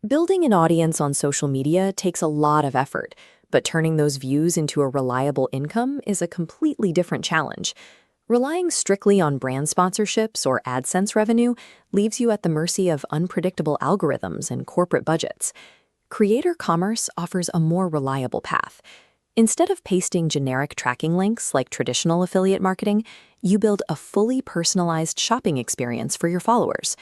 Building an audience on social media takes a lot of effort, but turning those views into a reliable income is a completely different challenge. Relying strictly on brand sponsorships or AdSense revenue leaves you at the mercy of unpredictable algorithms and corporate budgets. Creator commerce offers a more reliable path. Instead of pasting generic tracking links like traditional affiliate marketing, you build a fully personalized shopping experience for your followers.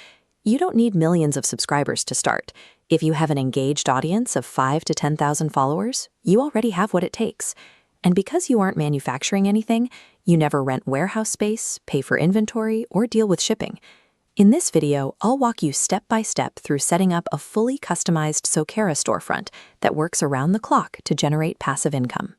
You don't need millions of subscribers to start. If you have an engaged audience of 5 to 10,000 followers, you already have what it takes. And because you aren't manufacturing anything, you never rent warehouse space, pay for inventory, or deal with shipping. In this video, I'll walk you step by step through setting up a fully customized Zokera storefront that works around the clock to generate passive income.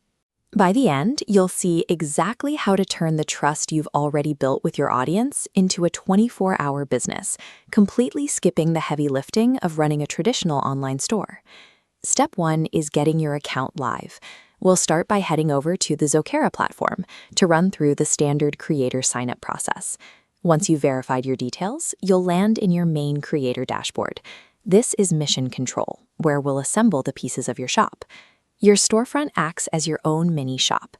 By the end, you'll see exactly how to turn the trust you've already built with your audience into a 24-hour business, completely skipping the heavy lifting of running a traditional online store. Step 1 is getting your account live. We'll start by heading over to the Zokera platform to run through the standard creator sign-up process. Once you've verified your details, you'll land in your main creator dashboard. This is mission control, where we'll assemble the pieces of your shop. Your storefront acts as your own mini shop.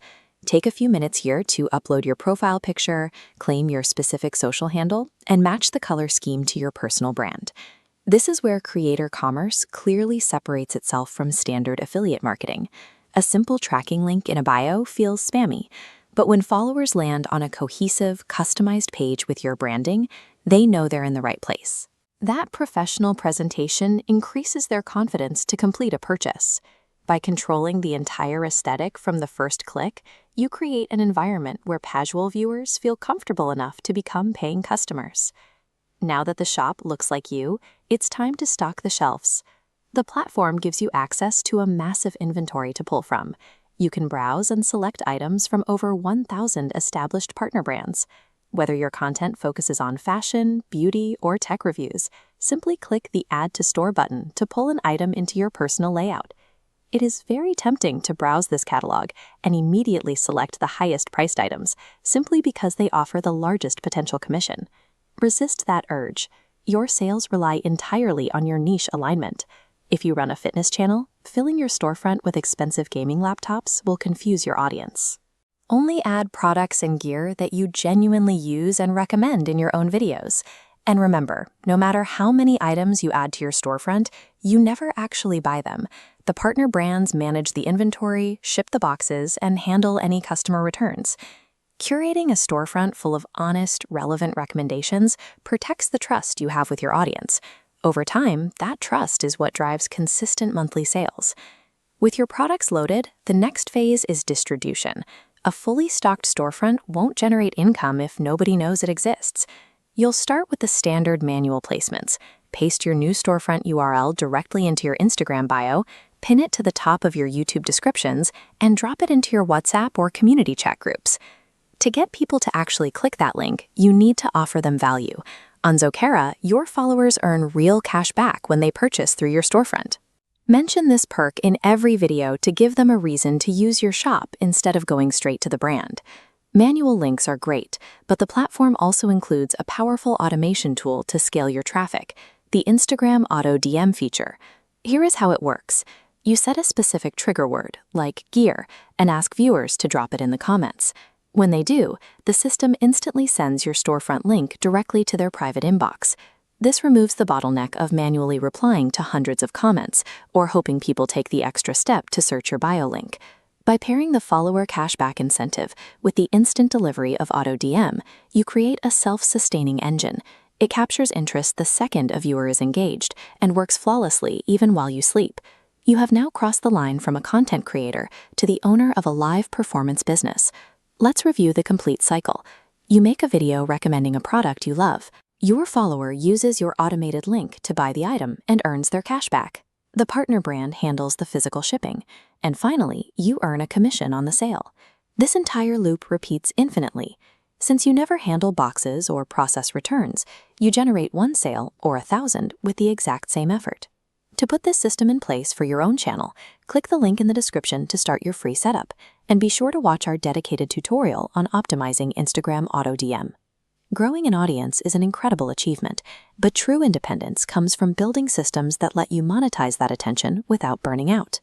Take a few minutes here to upload your profile picture, claim your specific social handle, and match the color scheme to your personal brand. This is where creator commerce clearly separates itself from standard affiliate marketing. A simple tracking link in a bio feels spammy, but when followers land on a cohesive, customized page with your branding, they know they're in the right place. That professional presentation increases their confidence to complete a purchase. By controlling the entire aesthetic from the first click, you create an environment where casual viewers feel comfortable enough to become paying customers. Now that the shop looks like you, it's time to stock the shelves. The platform gives you access to a massive inventory to pull from. You can browse and select items from over 1,000 established partner brands. Whether your content focuses on fashion, beauty, or tech reviews, simply click the Add to Store button to pull an item into your personal layout. It is very tempting to browse this catalog and immediately select the highest priced items, simply because they offer the largest potential commission. Resist that urge. Your sales rely entirely on your niche alignment. If you run a fitness channel, filling your storefront with expensive gaming laptops will confuse your audience. Only add products and gear that you genuinely use and recommend in your own videos. And remember, no matter how many items you add to your storefront, you never actually buy them. The partner brands manage the inventory, ship the boxes, and handle any customer returns. Curating a storefront full of honest, relevant recommendations protects the trust you have with your audience. Over time, that trust is what drives consistent monthly sales. With your products loaded, the next phase is distribution. A fully stocked storefront won't generate income if nobody knows it exists. You'll start with the standard manual placements. Paste your new storefront URL directly into your Instagram bio, pin it to the top of your YouTube descriptions, and drop it into your WhatsApp or community chat groups. To get people to actually click that link, you need to offer them value. On Zokera, your followers earn real cash back when they purchase through your storefront. Mention this perk in every video to give them a reason to use your shop instead of going straight to the brand. Manual links are great, but the platform also includes a powerful automation tool to scale your traffic, the Instagram Auto DM feature. Here is how it works. You set a specific trigger word, like gear, and ask viewers to drop it in the comments. When they do, the system instantly sends your storefront link directly to their private inbox. This removes the bottleneck of manually replying to hundreds of comments or hoping people take the extra step to search your bio link. By pairing the follower cashback incentive with the instant delivery of Auto DM, you create a self-sustaining engine. It captures interest the second a viewer is engaged and works flawlessly even while you sleep. You have now crossed the line from a content creator to the owner of a live performance business. Let's review the complete cycle. You make a video recommending a product you love. Your follower uses your automated link to buy the item and earns their cashback. The partner brand handles the physical shipping. And finally, you earn a commission on the sale. This entire loop repeats infinitely. Since you never handle boxes or process returns, you generate one sale or 1,000 with the exact same effort. To put this system in place for your own channel, click the link in the description to start your free setup, and be sure to watch our dedicated tutorial on optimizing Instagram Auto DM. Growing an audience is an incredible achievement, but true independence comes from building systems that let you monetize that attention without burning out.